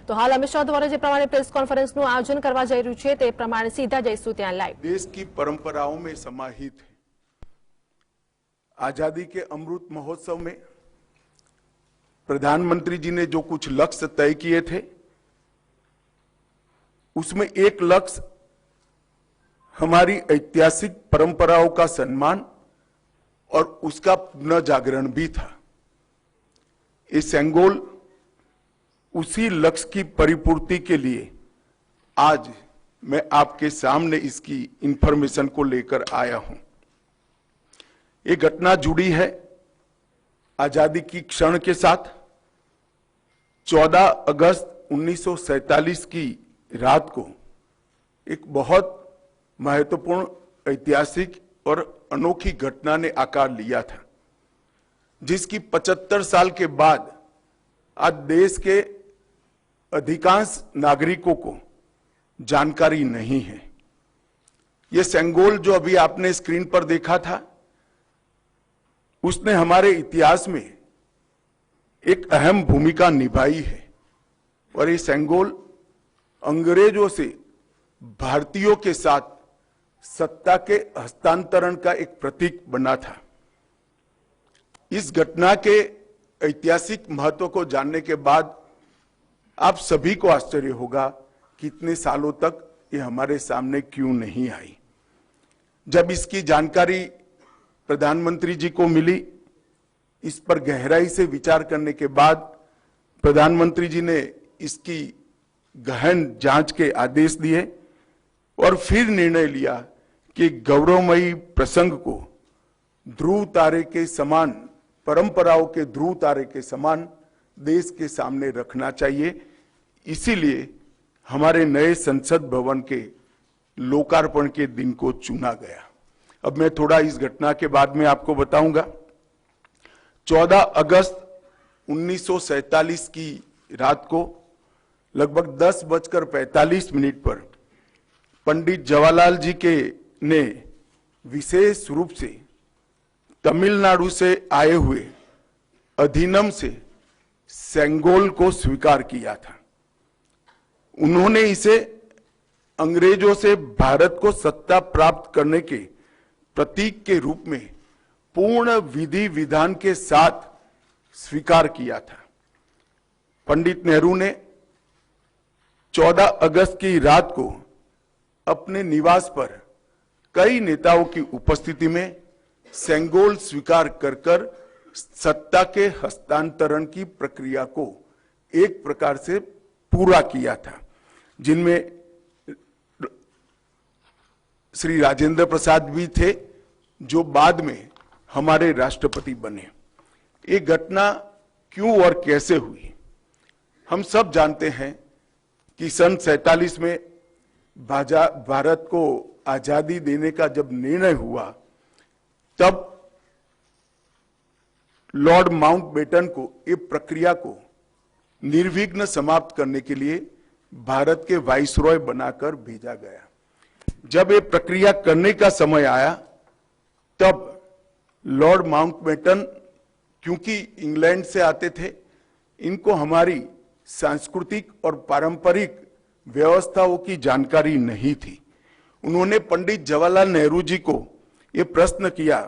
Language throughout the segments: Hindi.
તો હાલ અમિત શાહ દ્વારા જે પ્રમાણે પ્રેસ કોન્ફરન્સનું આયોજન કરવા જઈ રહ્યું છે તે પ્રમાણે સીધા જઈશું ત્યાં લાઈવ। देश की परंपराओं में समाहित है। आजादी के अमृत महोत्सव में प्रधानमंत्री जी ने जो कुछ लक्ष्य तय किए थे, उसमें एक लक्ष्य हमारी ऐतिहासिक परंपराओं का सम्मान और उसका पुनर्जागरण भी था। ये सेंगोल उसी लक्ष्य की परिपूर्ति के लिए आज मैं आपके सामने इसकी इंफॉर्मेशन को लेकर आया हूं। ये घटना जुड़ी है आजादी की क्षण के साथ। 14 अगस्त 1947 की रात को एक बहुत महत्वपूर्ण ऐतिहासिक और अनोखी घटना ने आकार लिया था, जिसकी 75 साल के बाद आज देश के अधिकांश नागरिकों को जानकारी नहीं है। यह सेंगोल जो अभी आपने स्क्रीन पर देखा था, उसने हमारे इतिहास में एक अहम भूमिका निभाई है और ये सेंगोल अंग्रेजों से भारतीयों के साथ सत्ता के हस्तांतरण का एक प्रतीक बना था। इस घटना के ऐतिहासिक महत्व को जानने के बाद आप सभी को आश्चर्य होगा कि इतने सालों तक ये हमारे सामने क्यों नहीं आई। जब इसकी जानकारी प्रधानमंत्री जी को मिली, इस पर गहराई से विचार करने के बाद प्रधानमंत्री जी ने इसकी गहन जांच के आदेश दिए और फिर निर्णय लिया कि गौरवमयी प्रसंग को ध्रुव तारे के समान, परंपराओं के ध्रुव तारे के समान देश के सामने रखना चाहिए। इसीलिए हमारे नए संसद भवन के लोकार्पण के दिन को चुना गया। अब मैं थोड़ा इस घटना के बाद में आपको बताऊंगा। 14 अगस्त 1947 की रात को लगभग 10:45 पर पंडित जवाहरलाल जी के ने विशेष रूप से तमिलनाडु से आए हुए अधिनम से सेंगोल को स्वीकार किया था। उन्होंने इसे अंग्रेजों से भारत को सत्ता प्राप्त करने के प्रतीक के रूप में पूर्ण विधि विधान के साथ स्वीकार किया था। पंडित नेहरू ने 14 अगस्त की रात को अपने निवास पर कई नेताओं की उपस्थिति में सेंगोल स्वीकार कर सत्ता के हस्तांतरण की प्रक्रिया को एक प्रकार से पूरा किया था, जिनमें श्री राजेंद्र प्रसाद भी थे, जो बाद में हमारे राष्ट्रपति बने। ये घटना क्यों और कैसे हुई, हम सब जानते हैं कि सन 47 में भारत को आजादी देने का जब निर्णय हुआ, तब लॉर्ड माउंटबेटन को ये प्रक्रिया को निर्विघ्न समाप्त करने के लिए भारत के वाइसरॉय बनाकर भेजा गया। जब ये प्रक्रिया करने का समय आया, तब लॉर्ड माउंटबेटन, क्योंकि इंग्लैंड से आते थे, इनको हमारी सांस्कृतिक और पारंपरिक व्यवस्थाओं की जानकारी नहीं थी। उन्होंने पंडित जवाहरलाल नेहरू जी को ये प्रश्न किया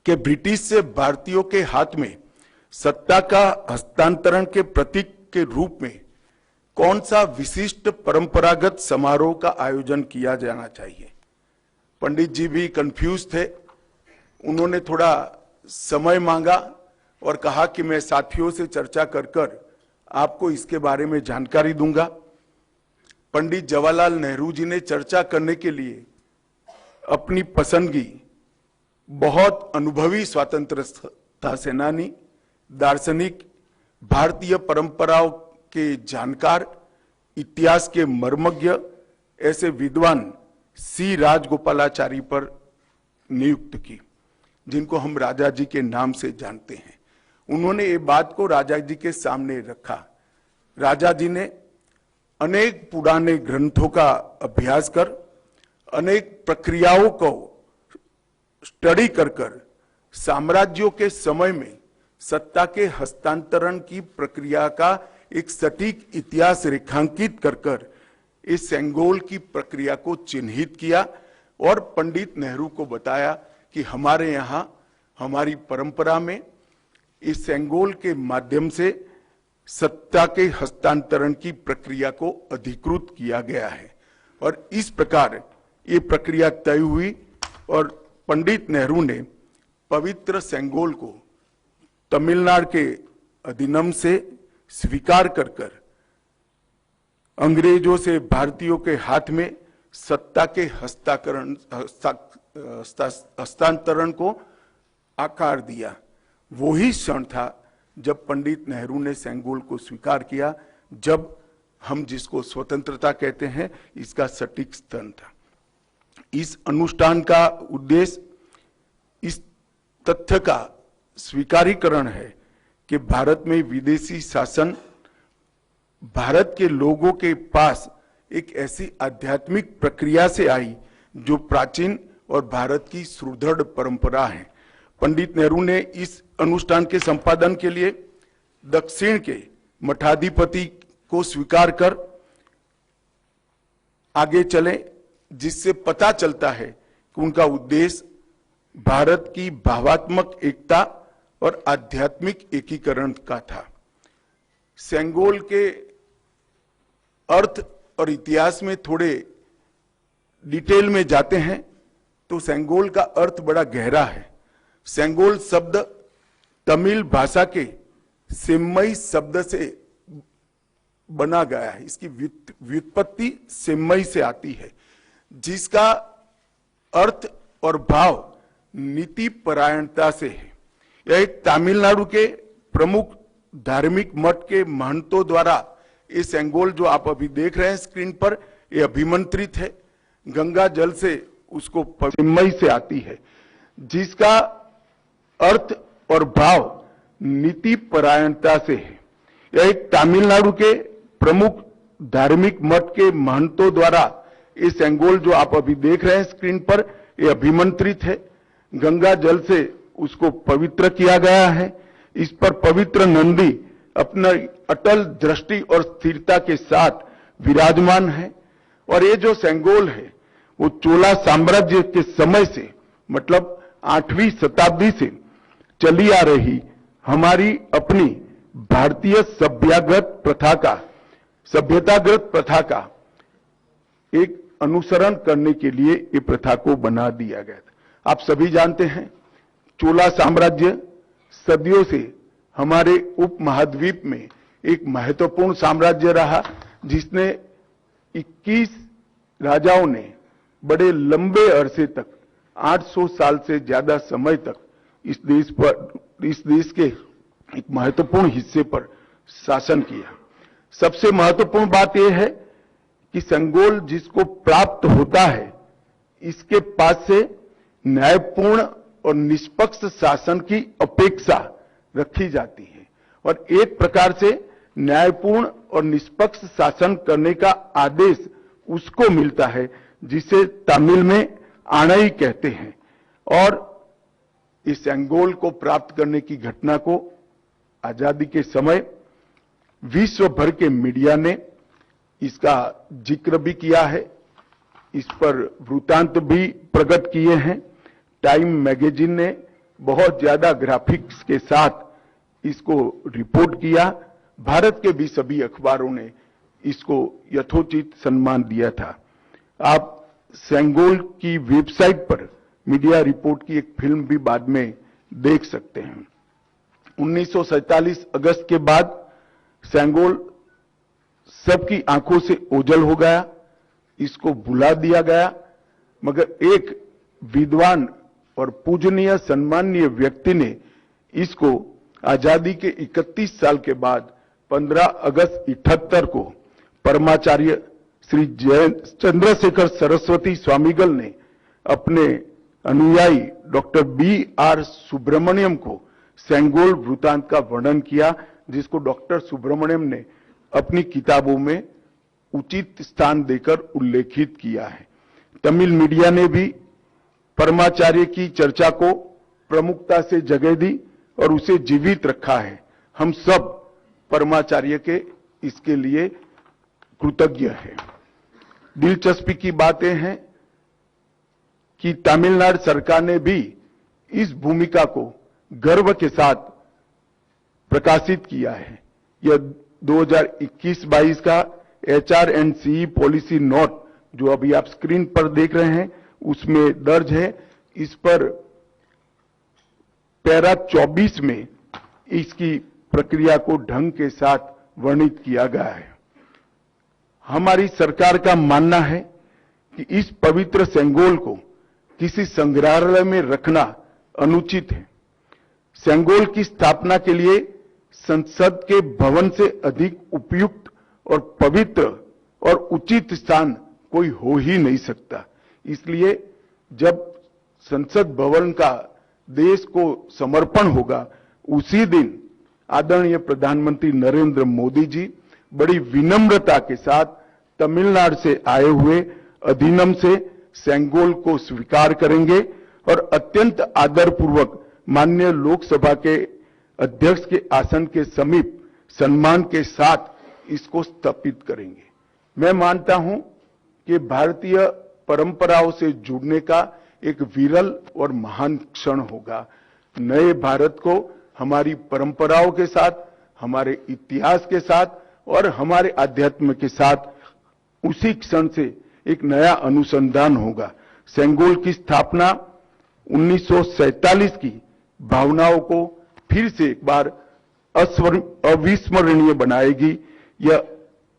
कि ब्रिटिश से भारतीयों के हाथ में सत्ता का हस्तांतरण के प्रतीक के रूप में कौन सा विशिष्ट परंपरागत समारोह का आयोजन किया जाना चाहिए। पंडित जी भी कंफ्यूज थे। उन्होंने थोड़ा समय मांगा और कहा कि मैं साथियों से चर्चा कर आपको इसके बारे में जानकारी दूंगा। पंडित जवाहरलाल नेहरू जी ने चर्चा करने के लिए अपनी पसंदगी बहुत अनुभवी स्वतंत्रता सेनानी, दार्शनिक, भारतीय परंपराओं के जानकार, इतिहास के मर्मज्ञ ऐसे विद्वान सी राजगोपालाचारी पर नियुक्त की, जिनको हम राजा जी के नाम से जानते हैं। उन्होंने ये बात को राजा जी के सामने रखा। राजा जी ने अनेक पुराने ग्रंथों का अभ्यास कर, अनेक प्रक्रियाओं को स्टडी कर साम्राज्यों के समय में सत्ता के हस्तांतरण की प्रक्रिया का एक सटीक इतिहास रेखांकित कर इस सेंगोल की प्रक्रिया को चिन्हित किया और पंडित नेहरू को बताया कि हमारे यहाँ हमारी परंपरा में इस सेंगोल के माध्यम से सत्ता के हस्तांतरण की प्रक्रिया को अधिकृत किया गया है और इस प्रकार ये प्रक्रिया तय हुई और पंडित नेहरू ने पवित्र सेंगोल को तमिलनाडु के अधिनियम से स्वीकार कर अंग्रेजों से भारतीयों के हाथ में सत्ता के हस्तांतरण को आकार दिया। वही क्षण था जब पंडित नेहरू ने सेंगोल को स्वीकार किया, जब हम जिसको स्वतंत्रता कहते हैं इसका सटीक स्तन था। इस अनुष्ठान का उद्देश्य इस तथ्य का स्वीकारीकरण है कि भारत में विदेशी शासन भारत के लोगों के पास एक ऐसी आध्यात्मिक प्रक्रिया से आई जो प्राचीन और भारत की सुदृढ़ परंपरा है। पंडित नेहरू ने इस अनुष्ठान के संपादन के लिए दक्षिण के मठाधिपति को स्वीकार कर आगे चले, जिससे पता चलता है कि उनका उद्देश्य भारत की भावात्मक एकता और आध्यात्मिक एकीकरण का था। सेंगोल के अर्थ और इतिहास में थोड़े डिटेल में जाते हैं तो सेंगोल का अर्थ बड़ा गहरा है। सेंगोल शब्द तमिल भाषा के सेम्मई शब्द से बना गया है। इसकी व्युत्पत्ति सेम्मई से आती है, जिसका अर्थ और भाव नीति परायणता से है। यह एक तमिलनाडु के प्रमुख धार्मिक मठ के महंतों द्वारा ये सेंगोल जो आप अभी देख रहे हैं स्क्रीन पर, ये अभिमंत्रित है। गंगा जल से उसको सेम्मई से आती है, जिसका अर्थ और भाव नीति परायणता से है। यह एक तमिलनाडु के प्रमुख धार्मिक मठ के महंतों द्वारा ये सेंगोल जो आप अभी देख रहे हैं स्क्रीन पर, ये अभिमंत्रित है। गंगा जल से उसको पवित्र किया गया है। इस पर पवित्र नंदी अपना अटल दृष्टि और स्थिरता के साथ विराजमान है और ये जो सेंगोल है वो चोला साम्राज्य के समय से, मतलब 8वीं शताब्दी से चली आ रही हमारी अपनी भारतीय सभ्यतागत प्रथा का एक अनुसरण करने के लिए ये प्रथा को बना दिया गया था। आप सभी जानते हैं चोला साम्राज्य सदियों से हमारे उपमहाद्वीप में एक महत्वपूर्ण साम्राज्य रहा, जिसने 21 राजाओं ने बड़े लंबे अरसे तक 800 साल से ज्यादा समय तक इस देश के एक महत्वपूर्ण हिस्से पर शासन किया। सबसे महत्वपूर्ण बात यह है कि सेंगोल जिसको प्राप्त होता है, इसके पास से न्यायपूर्ण और निष्पक्ष शासन की अपेक्षा रखी जाती है और एक प्रकार से न्यायपूर्ण और निष्पक्ष शासन करने का आदेश उसको मिलता है, जिसे तमिल में आणई कहते हैं। और इस सेंगोल को प्राप्त करने की घटना को आजादी के समय विश्व भर के मीडिया ने इसका जिक्र भी किया है, इस पर वृत्तांत भी प्रकट किए हैं। टाइम मैगजीन ने बहुत ज्यादा ग्राफिक्स के साथ इसको रिपोर्ट किया। भारत के भी सभी अखबारों ने इसको यथोचित सम्मान दिया था। आप सेंगोल की वेबसाइट पर मीडिया रिपोर्ट की एक फिल्म भी बाद में देख सकते हैं। 1947 अगस्त के बाद सेंगोल सबकी आंखों से ओझल हो गया, इसको भुला दिया गया, मगर एक विद्वान और पूजनीय सम्मानीय व्यक्ति ने इसको आजादी के 31 साल के बाद 15 अगस्त 78 को परमाचार्य श्री चंद्रशेखर सरस्वती स्वामीगल ने अपने अनुयायी डॉक्टर B.R. सुब्रमण्यम को सेंगोल वृत्तांत का वर्णन किया, जिसको डॉक्टर सुब्रमण्यम ने अपनी किताबों में उचित स्थान देकर उल्लेखित किया है। तमिल मीडिया ने भी परमाचार्य की चर्चा को प्रमुखता से जगह दी और उसे जीवित रखा है। हम सब परमाचार्य के इसके लिए कृतज्ञ है। दिलचस्पी की बातें हैं कि तमिलनाडु सरकार ने भी इस भूमिका को गर्व के साथ प्रकाशित किया है। यह 2021-22 का HRC पॉलिसी नोट जो अभी आप स्क्रीन पर देख रहे हैं उसमें दर्ज है। इस पर पैरा 24 में इसकी प्रक्रिया को ढंग के साथ वर्णित किया गया है। हमारी सरकार का मानना है कि इस पवित्र सेंगोल को किसी संग्रहालय में रखना अनुचित है। सेंगोल की स्थापना के लिए संसद के भवन से अधिक उपयुक्त और पवित्र और उचित स्थान कोई हो ही नहीं सकता। इसलिए जब संसद भवन का देश को समर्पण होगा उसी दिन आदरणीय प्रधानमंत्री नरेंद्र मोदी जी बड़ी विनम्रता के साथ तमिलनाडु से आए हुए अधिनियम से सेंगोल को स्वीकार करेंगे और अत्यंत आदरपूर्वक माननीय लोकसभा के अध्यक्ष के आसन के समीप सम्मान के साथ इसको स्थापित करेंगे। मैं मानता हूं कि भारतीय परंपराओं से जुड़ने का एक विरल और महान क्षण होगा। नए भारत को हमारी परंपराओं के साथ, हमारे इतिहास के साथ और हमारे अध्यात्म के साथ उसी क्षण से एक नया अनुसंधान होगा। सेंगोल की स्थापना 1947 की भावनाओं को फिर से एक बार अविस्मरणीय बनाएगी। यह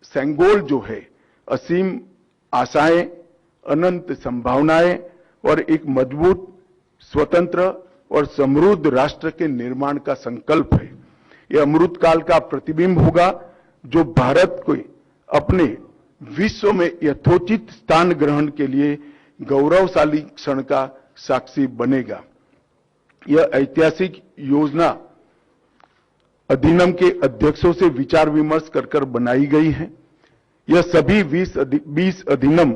सेंगोल जो है असीम आशाएं, अनंत संभावनाएं और एक मजबूत, स्वतंत्र और समृद्ध राष्ट्र के निर्माण का संकल्प है। यह अमृतकाल का प्रतिबिंब होगा जो भारत को अपने विश्व में यथोचित स्थान ग्रहण के लिए गौरवशाली क्षण का साक्षी बनेगा। यह ऐतिहासिक योजना अधिनियम के अध्यक्षों से विचार विमर्श कर बनाई गई है। यह सभी 20 अधिनियम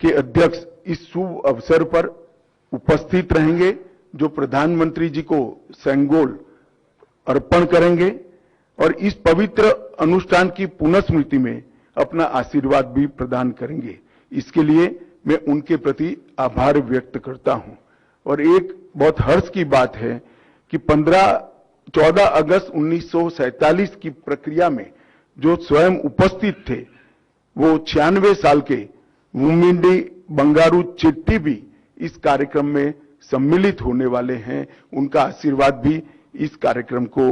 के अध्यक्ष इस शुभ अवसर पर उपस्थित रहेंगे जो प्रधानमंत्री जी को सेंगोल अर्पण करेंगे और इस पवित्र अनुष्ठान की पुनःस्मृति में अपना आशीर्वाद भी प्रदान करेंगे। इसके लिए मैं उनके प्रति आभार व्यक्त करता हूं। और एक बहुत हर्ष की बात है कि 14 अगस्त 1947 की प्रक्रिया में जो स्वयं उपस्थित थे वो 96 साल के मुमिंडी बंगारू चेट्टी भी इस कार्यक्रम में सम्मिलित होने वाले हैं। उनका आशीर्वाद भी इस कार्यक्रम को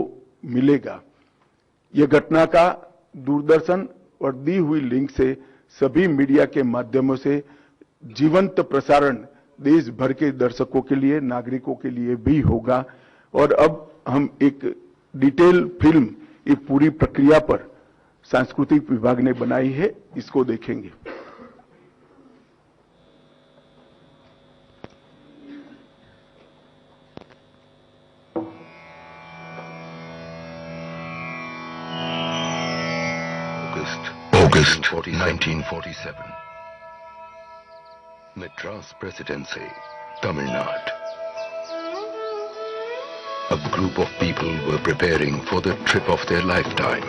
मिलेगा। यह घटना का दूरदर्शन और दी हुई लिंक से सभी मीडिया के माध्यमों से जीवंत प्रसारण देश भर के दर्शकों के लिए, नागरिकों के लिए भी होगा। और अब हम एक डिटेल फिल्म एक पूरी प्रक्रिया पर सांस्कृतिक विभाग ने बनाई है, इसको देखेंगे। August 1947. Madras Presidency, Tamil Nadu. A group of people were preparing for the trip of their lifetime.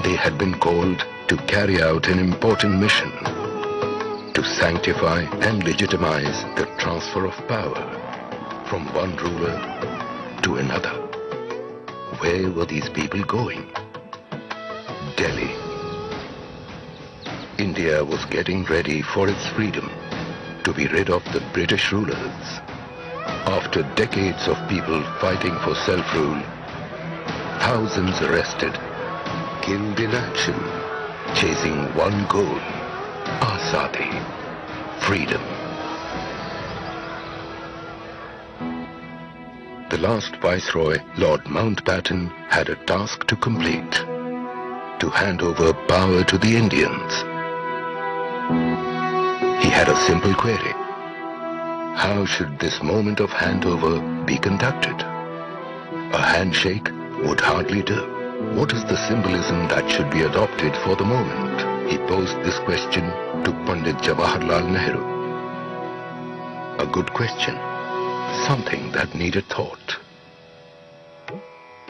They had been called to carry out an important mission, to sanctify and legitimize the transfer of power from one ruler to another. Where were these people going? Delhi. India was getting ready for its freedom, to be rid of the British rulers. After decades of people fighting for self-rule, thousands arrested, killed in action, chasing one goal, Azadi, freedom. The last Viceroy, Lord Mountbatten, had a task to complete, to hand over power to the Indians. He had a simple query. How should this moment of handover be conducted? A handshake would hardly do. What is the symbolism that should be adopted for the moment? He posed this question to Pandit Jawaharlal Nehru. A good question, something that needed thought.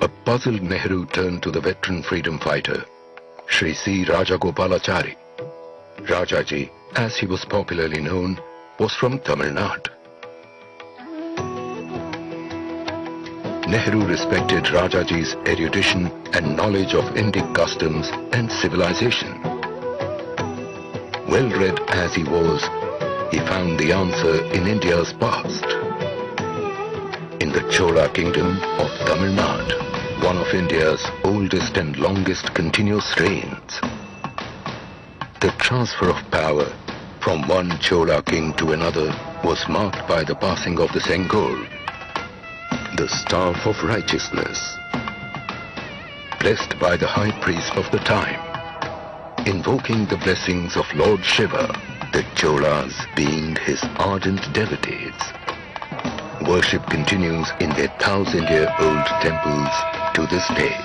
a puzzled Nehru turned to the veteran freedom fighter, Shri C. Rajagopalachari. Rajaji, as he was popularly known, was from Tamil Nadu. Nehru respected Rajaji's erudition and knowledge of Indic customs and civilization. Well-read as he was, he found the answer in India's past. In the Chola kingdom of Tamil Nadu, one of India's oldest and longest continuous reigns. The transfer of power from one Chola king to another was marked by the passing of the Sengol, the staff of righteousness. Blessed by the high priest of the time, invoking the blessings of Lord Shiva, the Cholas being his ardent devotees. Worship continues in their 1,000-year-old temples to this day.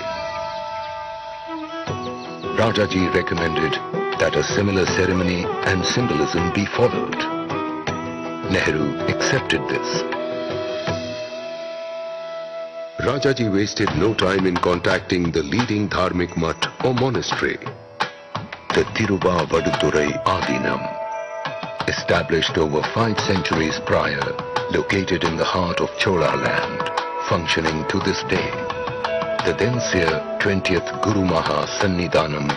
Rajaji recommended that a similar ceremony and symbolism be followed. Nehru accepted this. Rajaji wasted no time in contacting the leading dharmic mutt or monastery, the Thiruva Vaduturai Adinam, established over 5 centuries prior, located in the heart of Chola land, functioning to this day. The then seer 20th Guru Maha Sannidhanam,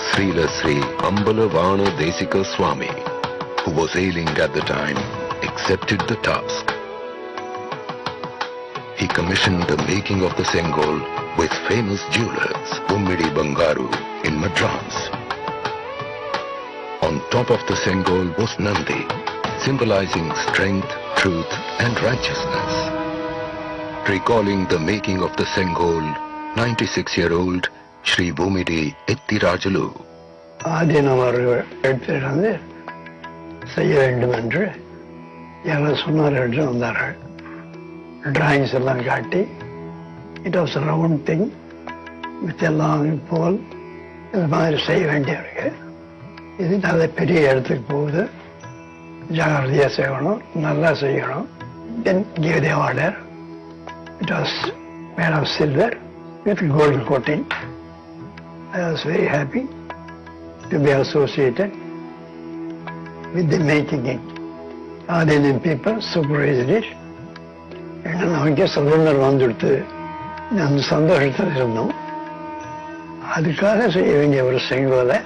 Srila Sri Ambalavana Desika Swami, who was ailing at the time, accepted the task. He commissioned the making of the Sengol with famous jewelers, Ummidi Bangaru, in Madras. On top of the Sengol was Nandi, symbolizing strength, truth and righteousness. Recalling the making of the Sengol, 96-year-old Shri Bhumidi Ettirajalu. ஆதீனம் அவர்கள் எடுத்துட்டு வந்து செய்ய வேண்டும் என்று யாரும் சொன்னார்கள் என்று வந்தார்கள். டிராயிங்ஸ் எல்லாம் காட்டி, it was round thing with எல்லாம் போல் இது மாதிரி செய்ய வேண்டியிருக்கு. இது நல்ல பெரிய இடத்துக்கு போகுது, ஜாகிரதையாக செய்யணும், நல்லா செய்யணும். Then give the order. It was made of silver with gold coating. I was very happy to be associated with the making it. Indian people supervised it. And நமக்கே சுதந்திரம் வந்துடுத்து, அந்த சந்தோஷத்தில் இருந்தோம். அதுக்காக செய்ய வேண்டிய ஒரு செங்கோலை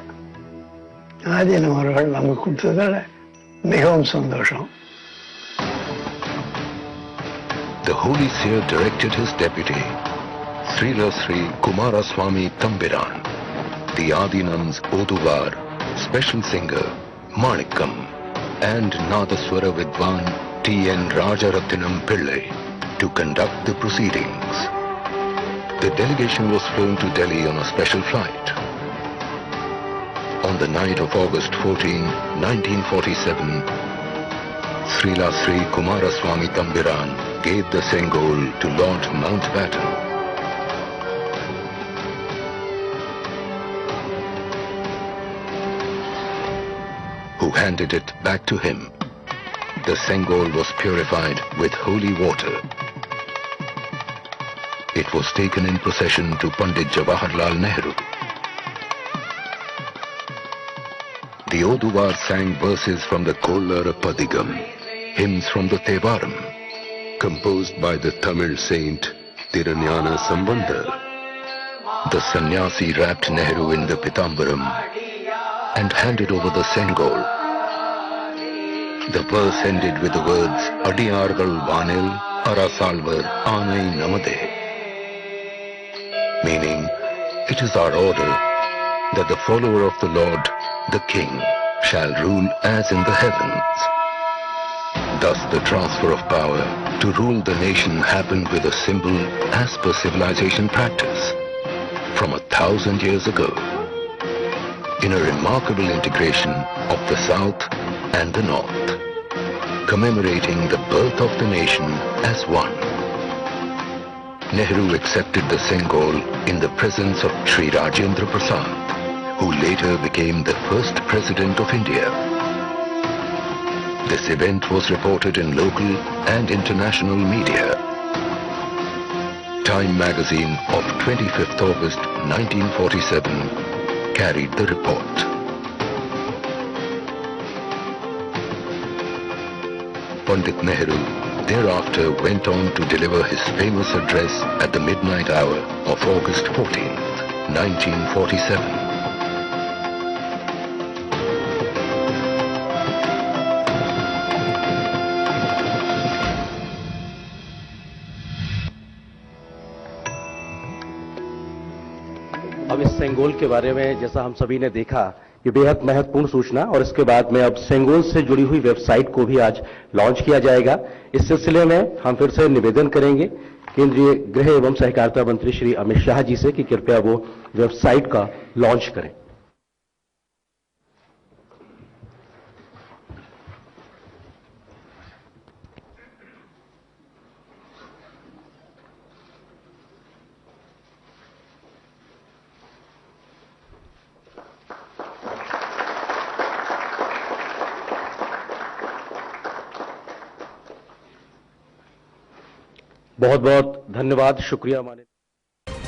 ஆதீனம் அவர்கள் நமக்கு கொடுத்ததால மிகவும் சந்தோஷம். The holy seer directed his deputy, Srila Sri Kumaraswamy Thambiran, the Adinam's Oduvar, special singer Manikam, and Nadaswara Vidwan T.N. Rajarathinam Pillai to conduct the proceedings. The delegation was flown to Delhi on a special flight. On the night of August 14, 1947, Srila Sri Kumaraswamy Thambiran gave the Sengol to Lord Mountbatten. Who handed it back to him. The Sengol was purified with holy water. It was taken in procession to Pandit Jawaharlal Nehru. The Oduvar sang verses from the Kollara Padigam, hymns from the Thevaram, composed by the Tamil saint Tirunjana Sambandar. The sannyasi wrapped Nehru in the Pitambaram and handed over the Sengol. The verse ended with the words, Adiyargal Vanil Arasalvar Anai Namade, meaning, it is our order that the follower of the Lord, the King, shall rule as in the heavens. Thus the transfer of power to rule the nation happened with a symbol as per civilization practice from 1,000 years ago, in a remarkable integration of the South and the North, commemorating the birth of the nation as one. Nehru accepted the Sengol in the presence of Sri Rajendra Prasad, who later became the first president of India. This event was reported in local and international media. Time magazine of 25th August 1947 carried the report. Pandit Nehru thereafter went on to deliver his famous address at the midnight hour of August 14th, 1947. अब इस सेंगोल के बारे में जैसा हम सभी ने देखा, ये बेहद महत्वपूर्ण सूचना, और इसके बाद में अब सेंगोल से जुड़ी हुई वेबसाइट को भी आज लॉन्च किया जाएगा। इस सिलसिले में हम फिर से निवेदन करेंगे केंद्रीय गृह एवं सहकारिता मंत्री श्री अमित शाह जी से कि कृपया वो वेबसाइट का लॉन्च करें। बहुत बहुत धन्यवाद, शुक्रिया माननीय